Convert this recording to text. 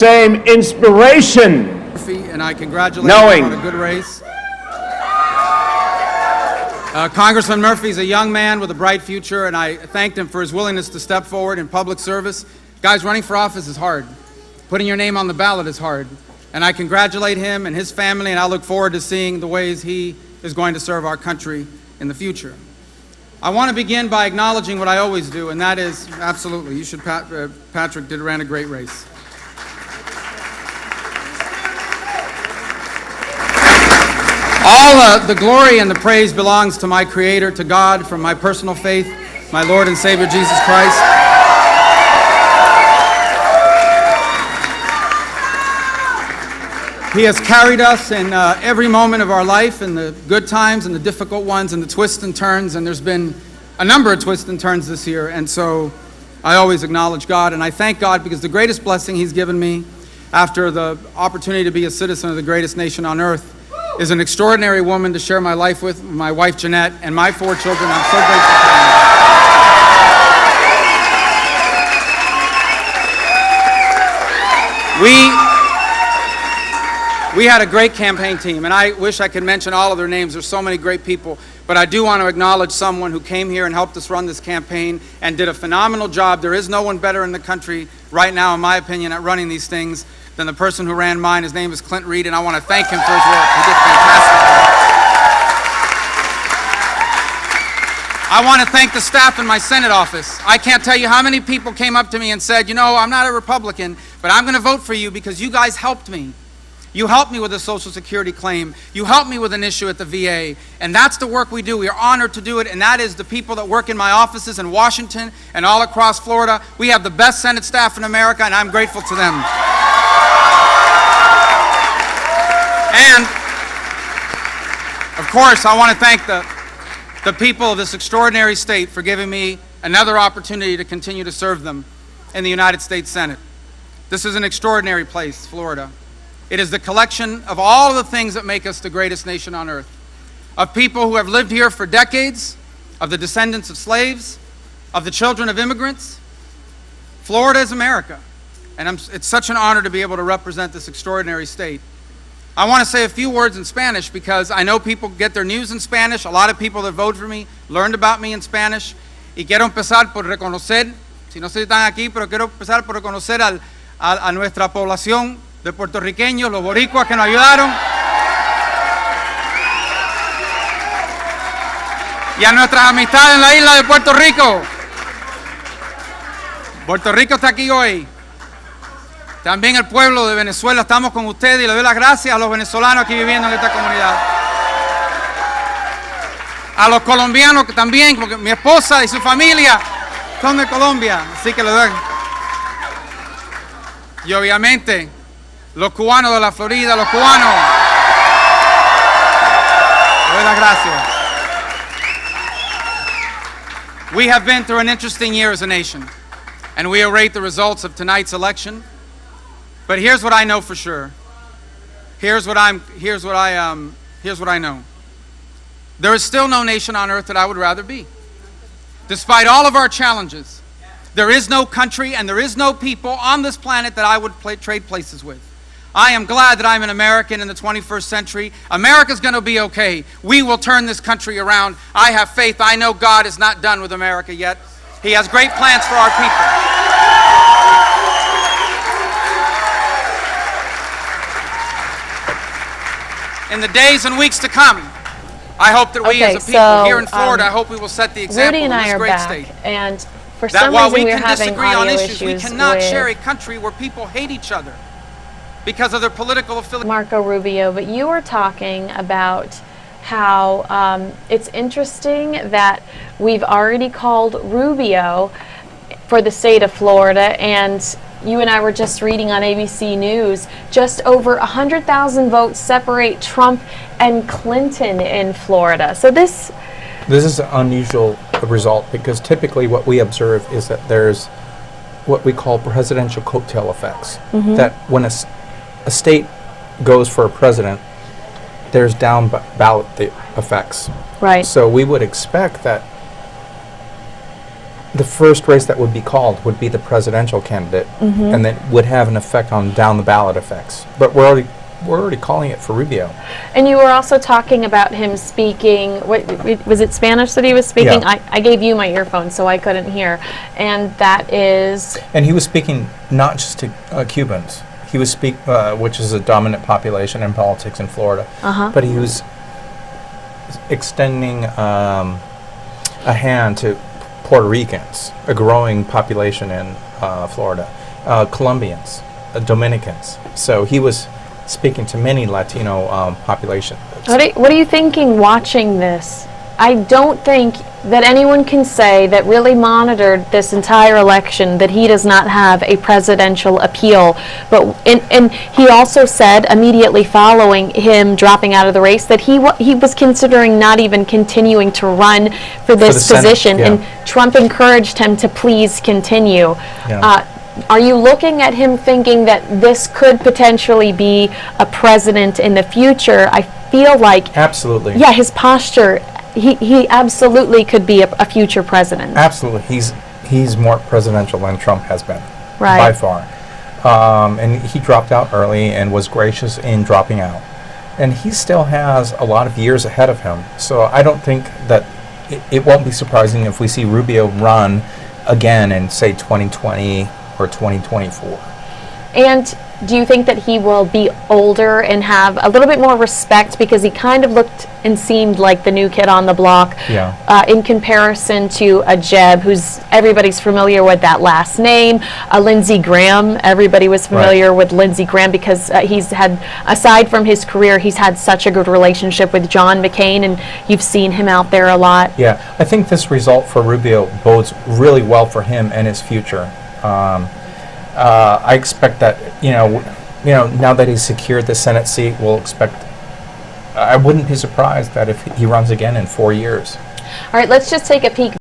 same inspiration, and I congratulate him on a good race. Congressman Murphy's a young man with a bright future, and I thanked him for his willingness to step forward in public service. Guys, running for office is hard. Putting your name on the ballot is hard. And I congratulate him and his family, and I look forward to seeing the ways he is going to serve our country in the future. I want to begin by acknowledging what I always do, and that is, absolutely, you should, Patrick ran a great race. All the glory and the praise belongs to my Creator, to God, from my personal faith, my Lord and Savior Jesus Christ. He has carried us in every moment of our life, in the good times and the difficult ones and the twists and turns, and there's been a number of twists and turns this year, and so I always acknowledge God, and I thank God because the greatest blessing He's given me after the opportunity to be a citizen of the greatest nation on earth is an extraordinary woman to share my life with, my wife Jeanette, and my 4 children. I'm so grateful for them. We had a great campaign team, and I wish I could mention all of their names. There's so many great people, but I do want to acknowledge someone who came here and helped us run this campaign and did a phenomenal job. There is no one better in the country right now, in my opinion, at running these things than the person who ran mine. His name is Clint Reed, and I want to thank him for his work. He did fantastic work. I want to thank the staff in my Senate office. I can't tell you how many people came up to me and said, you know, I'm not a Republican, but I'm going to vote for you because you guys helped me. You helped me with a Social Security claim. You helped me with an issue at the VA. And that's the work we do. We are honored to do it. And that is the people that work in my offices in Washington and all across Florida. We have the best Senate staff in America, and I'm grateful to them. And, of course, I want to thank the people of this extraordinary state for giving me another opportunity to continue to serve them in the United States Senate. This is an extraordinary place, Florida. It is the collection of all of the things that make us the greatest nation on earth, of people who have lived here for decades, of the descendants of slaves, of the children of immigrants. Florida is America, and it's such an honor to be able to represent this extraordinary state. I want to say a few words in Spanish because I know people get their news in Spanish. A lot of people that vote for me learned about me in Spanish. Y quiero empezar por reconocer, si no se están aquí, pero quiero empezar por reconocer a nuestra población de puertorriqueños, los boricuas que nos ayudaron, y a nuestras amistades en la isla de Puerto Rico. Puerto Rico está aquí hoy. También el pueblo de Venezuela, estamos con ustedes y le doy las gracias a los venezolanos aquí viviendo en esta comunidad. A los colombianos que también, porque mi esposa y su familia son de Colombia, así que le doy. Y obviamente, los cubanos de la Florida, los cubanos. Le doy las gracias. We have been through an interesting year as a nation, and we await the results of tonight's election. But here's what I know for sure. Here's what I know. There is still no nation on earth that I would rather be. Despite all of our challenges, there is no country and there is no people on this planet that I would trade places with. I am glad that I'm an American in the 21st century. America's going to be okay. We will turn this country around. I have faith. I know God is not done with America yet. He has great plans for our people. In the days and weeks to come, I hope that we as a people here in Florida, I hope we will set the example in this great state. And for some reason we're having audio issues. We cannot share a country where people hate each other because of their political affiliation. Marco Rubio, but you were talking about how it's interesting that we've already called Rubio for the state of Florida, and you and I were just reading on ABC News, just over 100,000 votes separate Trump and Clinton in Florida. So this is an unusual result because typically what we observe is that there's what we call presidential coattail effects. Mm-hmm. That when a state goes for a president, there's down ballot effects. Right. So we would expect that the first race that would be called would be the presidential candidate, and that would have an effect on down the ballot effects. But we're already calling it for Rubio. And you were also talking about him speaking, what, was it Spanish that he was speaking? Yeah. I gave you my earphones, so I couldn't hear. And that is... And he was speaking not just to Cubans. He was which is a dominant population in politics in Florida. But he was extending a hand to Puerto Ricans, a growing population in Florida, Colombians, Dominicans. So he was speaking to many Latino population. What are you thinking watching this? I don't think that anyone can say that really monitored this entire election that he does not have a presidential appeal. But and he also said immediately following him dropping out of the race that he was considering not even continuing to run for this position, and Trump encouraged him to please continue. Yeah. Are you looking at him thinking that this could potentially be a president in the future? I feel like Absolutely. Yeah, his posture. He absolutely could be a future president. Absolutely. He's more presidential than Trump has been, Right. by far. And he dropped out early and was gracious in dropping out. And he still has a lot of years ahead of him. So I don't think that it won't be surprising if we see Rubio run again in, say, 2020 or 2024. And do you think that he will be older and have a little bit more respect, because he kind of looked and seemed like the new kid on the block, in comparison to a Jeb, who's everybody's familiar with that last name, Lindsey Graham. Everybody was familiar with Lindsey Graham because he's had, aside from his career, he's had such a good relationship with John McCain, and you've seen him out there a lot. Yeah, I think this result for Rubio bodes really well for him and his future. I expect that, now that he's secured the Senate seat, I wouldn't be surprised that if he runs again in 4 years. All right, let's just take a peek